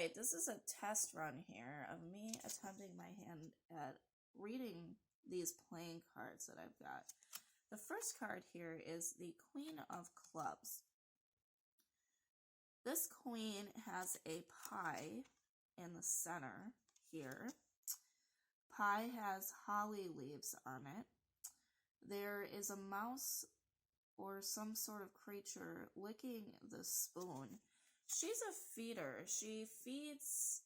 right, this is a test run here of me attempting my hand at reading these playing cards that I've got. The first card here is the Queen of Clubs. This queen has a pie in the center here. Pie has holly leaves on it. There is a mouse or some sort of creature licking the spoon. She's a feeder. She feeds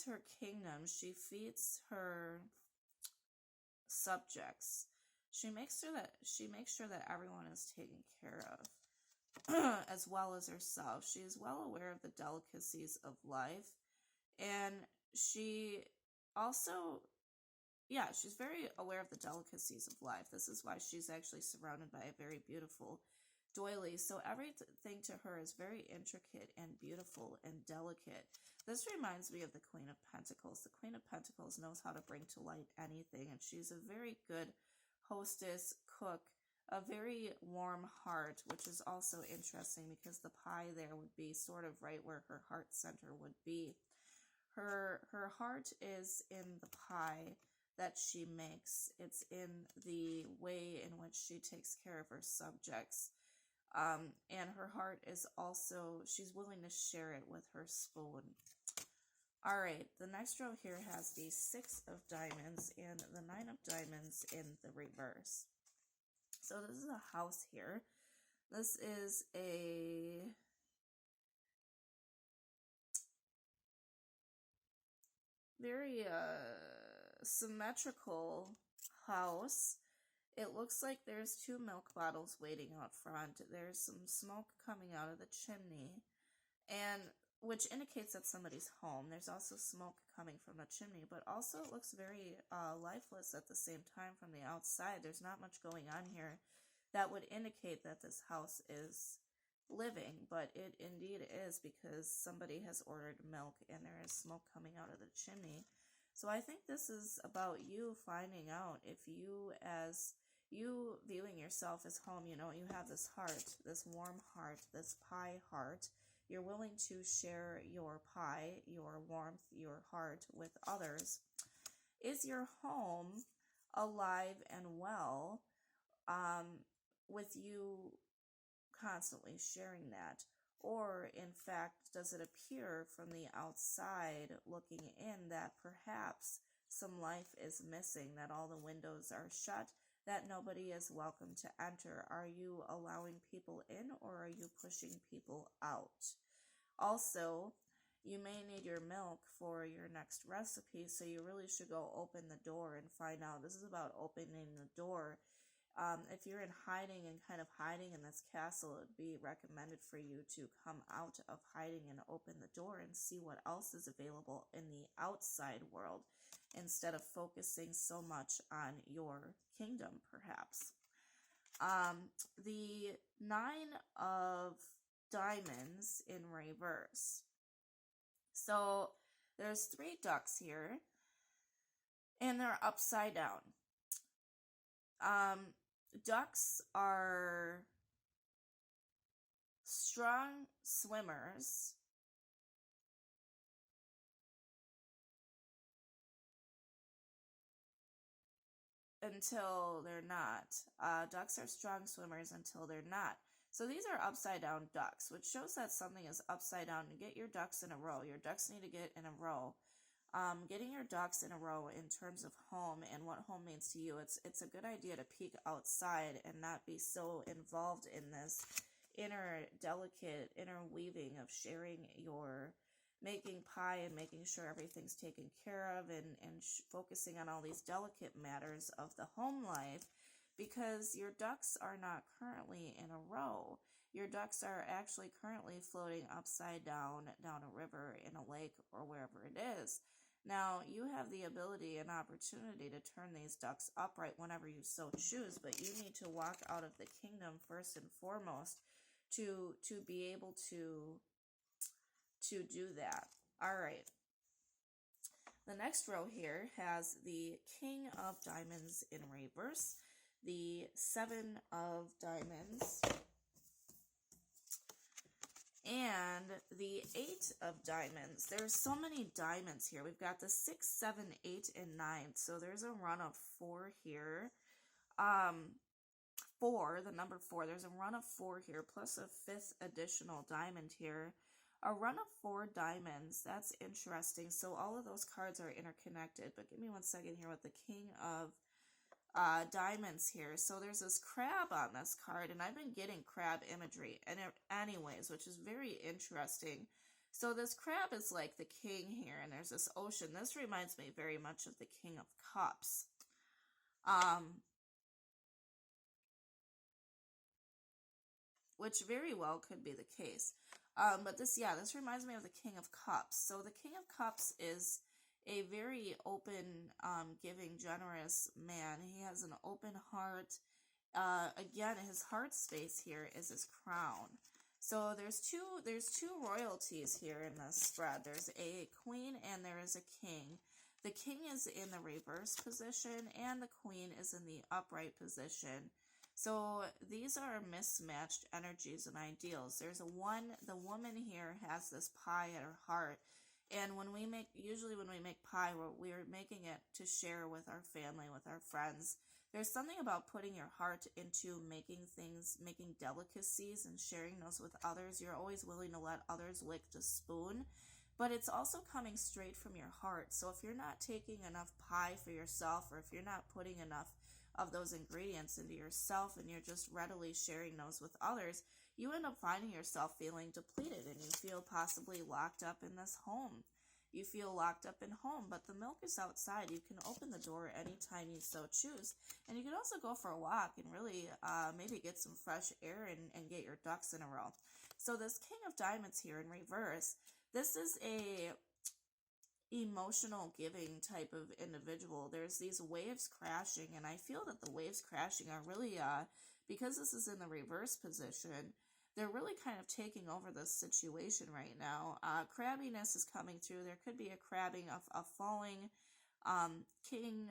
her kingdom. She feeds her subjects. She makes sure that everyone is taken care of, as well as herself. She is well aware of the delicacies of life, and she also, she's very aware of the delicacies of life. This is why she's actually surrounded by a very beautiful doily. So everything to her is very intricate and beautiful and delicate. This reminds me of the Queen of Pentacles. The Queen of Pentacles knows how to bring to light anything, and she's a very good hostess, cook, a very warm heart, which is also interesting because the pie there would be sort of right where her heart center would be. Her heart is in the pie that she makes. It's in the way in which she takes care of her subjects. And her heart is also, she's willing to share it with her spoon. All right, the next row here has the 6 of diamonds and the 9 of diamonds in the reverse. So this is a house here. This is a very symmetrical house. It looks like there's 2 milk bottles waiting out front. There's some smoke coming out of the chimney, and which indicates that somebody's home. There's also smoke coming from the chimney, but also it looks very lifeless at the same time from the outside. There's not much going on here that would indicate that this house is living, but it indeed is, because somebody has ordered milk and there is smoke coming out of the chimney. So I think this is about you finding out if you, as you viewing yourself as home, you have this heart, this warm heart, this pie heart. You're willing to share your pie, your warmth, your heart with others. Is your home alive and well, with you constantly sharing that? Or, in fact, does it appear from the outside looking in that perhaps some life is missing, that all the windows are shut, that nobody is welcome to enter? Are you allowing people in, or are you pushing people out? Also, you may need your milk for your next recipe, so you really should go open the door and find out. This is about opening the door. If you're in hiding and kind of hiding in this castle, it would be recommended for you to come out of hiding and open the door and see what else is available in the outside world, instead of focusing so much on your kingdom, perhaps. The 9 of diamonds in reverse. So there's 3 ducks here, and they're upside down. Ducks are strong swimmers, until they're not. Ducks are strong swimmers until they're not. So these are upside down ducks, which shows that something is upside down. To get your ducks in a row, your ducks need to get in a row. Getting your ducks in a row in terms of home and what home means to you, it's a good idea to peek outside and not be so involved in this delicate interweaving of sharing your making pie and making sure everything's taken care of, and focusing on all these delicate matters of the home life, because your ducks are not currently in a row. Your ducks are actually currently floating upside down a river, in a lake, or wherever it is. Now, you have the ability and opportunity to turn these ducks upright whenever you so choose, but you need to walk out of the kingdom first and foremost to be able to do that. All right. The next row here has the King of Diamonds in reverse, the 7 of Diamonds, And the 8 of diamonds. There's so many diamonds here. We've got the 6, 7, 8, and 9. So there's a run of 4 here. 4, the number 4. There's a run of 4 here, plus a 5th additional diamond here. A run of 4 diamonds. That's interesting. So all of those cards are interconnected. But give me one second here with the King of diamonds here. So there's this crab on this card, and I've been getting crab imagery and anyways, which is very interesting. So this crab is like the king here, and there's this ocean. This reminds me very much of the King of Cups. Which very well could be the case. But this reminds me of the King of Cups. So the King of Cups is a very open, giving, generous man. He has an open heart. Again, his heart space here is his crown. So there's two royalties here in this spread. There's a queen and there is a king. The king is in the reverse position and the queen is in the upright position. So these are mismatched energies and ideals. The woman here has this pie at her heart. And usually when we make pie, we're making it to share with our family, with our friends. There's something about putting your heart into making delicacies and sharing those with others. You're always willing to let others lick the spoon, but it's also coming straight from your heart. So if you're not taking enough pie for yourself, or if you're not putting enough of those ingredients into yourself and you're just readily sharing those with others, you end up finding yourself feeling depleted and you feel possibly locked up in this home. You feel locked up in home, but the milk is outside. You can open the door anytime you so choose. And you can also go for a walk and really maybe get some fresh air and get your ducks in a row. So this King of Diamonds here in reverse, this is a emotional giving type of individual. There's these waves crashing, and I feel that the waves crashing are really, because this is in the reverse position, they're really kind of taking over this situation right now. Crabbiness is coming through. There could be a crabbing of a falling king.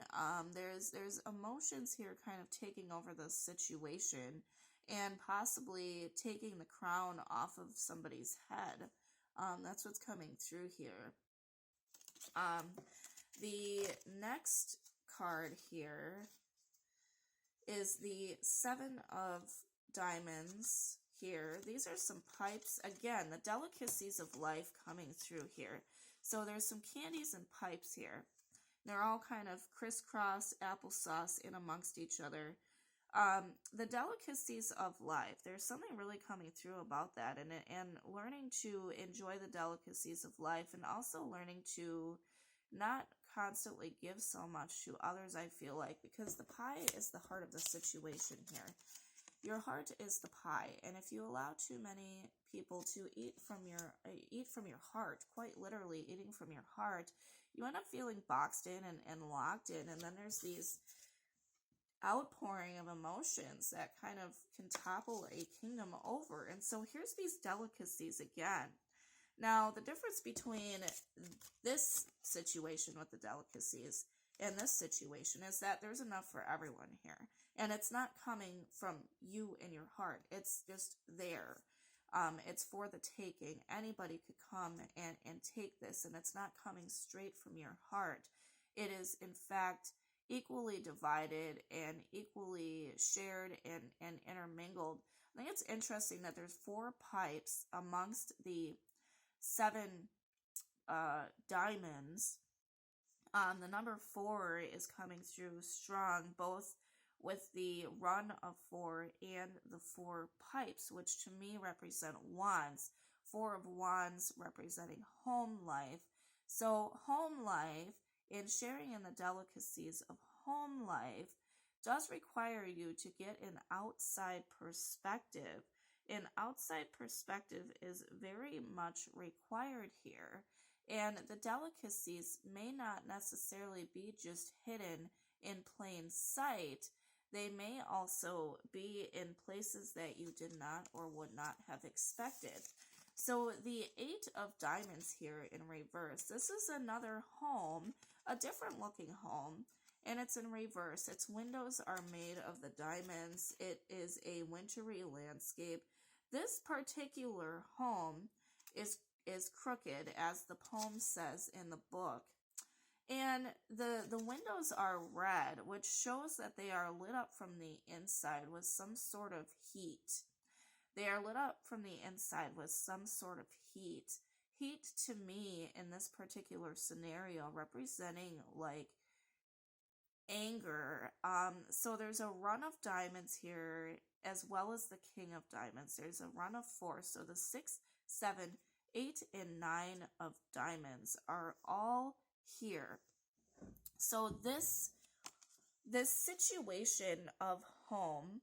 There's emotions here kind of taking over this situation and possibly taking the crown off of somebody's head. That's what's coming through here. The next card here is the 7 of diamonds here. These are some pipes. Again, the delicacies of life coming through here. So there's some candies and pipes here. They're all kind of crisscross applesauce in amongst each other. The delicacies of life. There's something really coming through about that, and learning to enjoy the delicacies of life, and also learning to not constantly give so much to others, I feel like, because the pie is the heart of the situation here. Your heart is the pie, and if you allow too many people to eat from your heart, quite literally eating from your heart, you end up feeling boxed in and locked in, and then there's these outpouring of emotions that kind of can topple a kingdom over. And so here's these delicacies again. Now, the difference between this situation with the delicacies and this situation is that there's enough for everyone here. And it's not coming from you and your heart. It's just there. It's for the taking. Anybody could come and take this, and it's not coming straight from your heart. It is, in fact, equally divided and equally shared and intermingled. I think it's interesting that there's 4 pipes amongst the 7 diamonds. The number 4 is coming through strong, both with the run of 4 and the 4 pipes, which to me represent wands. 4 of wands representing home life. So home life, and sharing in the delicacies of home life, does require you to get an outside perspective. An outside perspective is very much required here. And the delicacies may not necessarily be just hidden in plain sight. They may also be in places that you did not or would not have expected. So the 8 of diamonds here in reverse, this is another home, a different looking home, and it's in reverse. Its windows are made of the diamonds. It is a wintry landscape. This particular home is crooked, as the poem says in the book. And the windows are red, which shows that they are lit up from the inside with some sort of heat. They are lit up from the inside with some sort of heat. Heat to me in this particular scenario representing like anger. So there's a run of diamonds here as well as the king of diamonds. There's a run of four. So the 6, 7, 8, and 9 of diamonds are all here. So this situation of home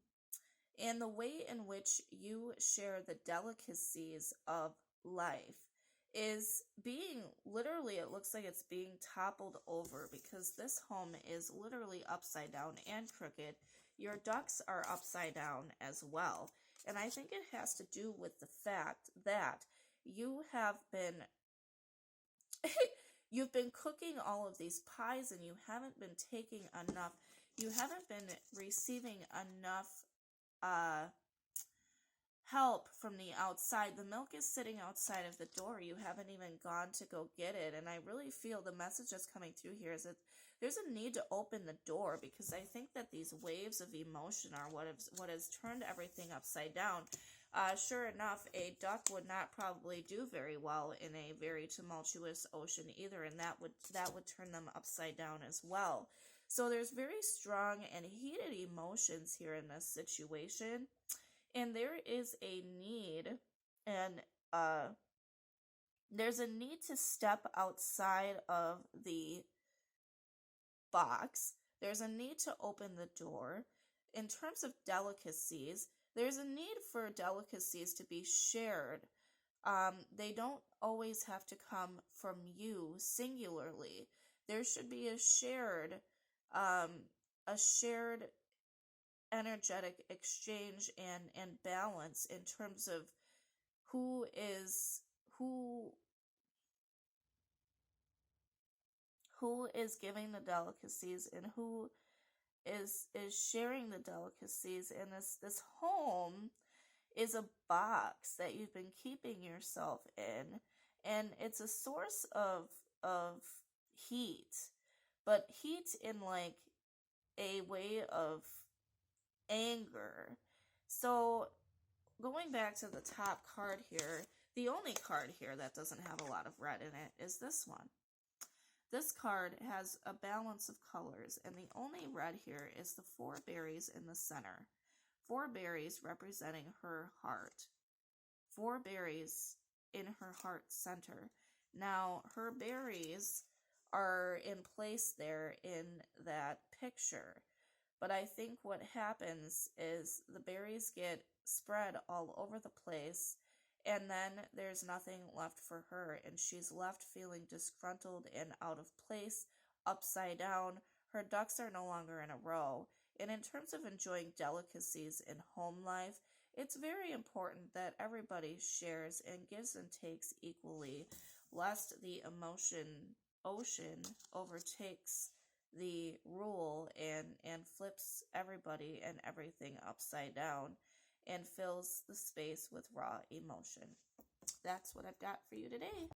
and the way in which you share the delicacies of life is being literally, it looks like it's being toppled over because this home is literally upside down and crooked. Your ducks are upside down as well. And I think it has to do with the fact that you have been you've been cooking all of these pies and you haven't been taking enough, you haven't been receiving enough help from the outside. The milk is sitting outside of the door. You haven't even gone to go get it. And I really feel the message that's coming through here is that there's a need to open the door, because I think that these waves of emotion are what has turned everything upside down. Sure enough, a duck would not probably do very well in a very tumultuous ocean either, and that would turn them upside down as well. So there's very strong and heated emotions here in this situation, and there is a need, and there's a need to step outside of the box. There's a need to open the door. In terms of delicacies, there's a need for delicacies to be shared. They don't always have to come from you singularly. There should be a shared energetic exchange and balance in terms of who is giving the delicacies and who is sharing the delicacies. And this home is a box that you've been keeping yourself in, and it's a source of heat, but heat in like a way of anger. So going back to the top card here, the only card here that doesn't have a lot of red in it is this one. This card has a balance of colors, and the only red here is the 4 berries in the center. 4 berries representing her heart. 4 berries in her heart center. Now, her berries are in place there in that picture. But I think what happens is the berries get spread all over the place, and then there's nothing left for her, and she's left feeling disgruntled and out of place, upside down. Her ducks are no longer in a row. And in terms of enjoying delicacies in home life, it's very important that everybody shares and gives and takes equally, lest the emotion ocean overtakes the rule and flips everybody and everything upside down and fills the space with raw emotion. That's what I've got for you today.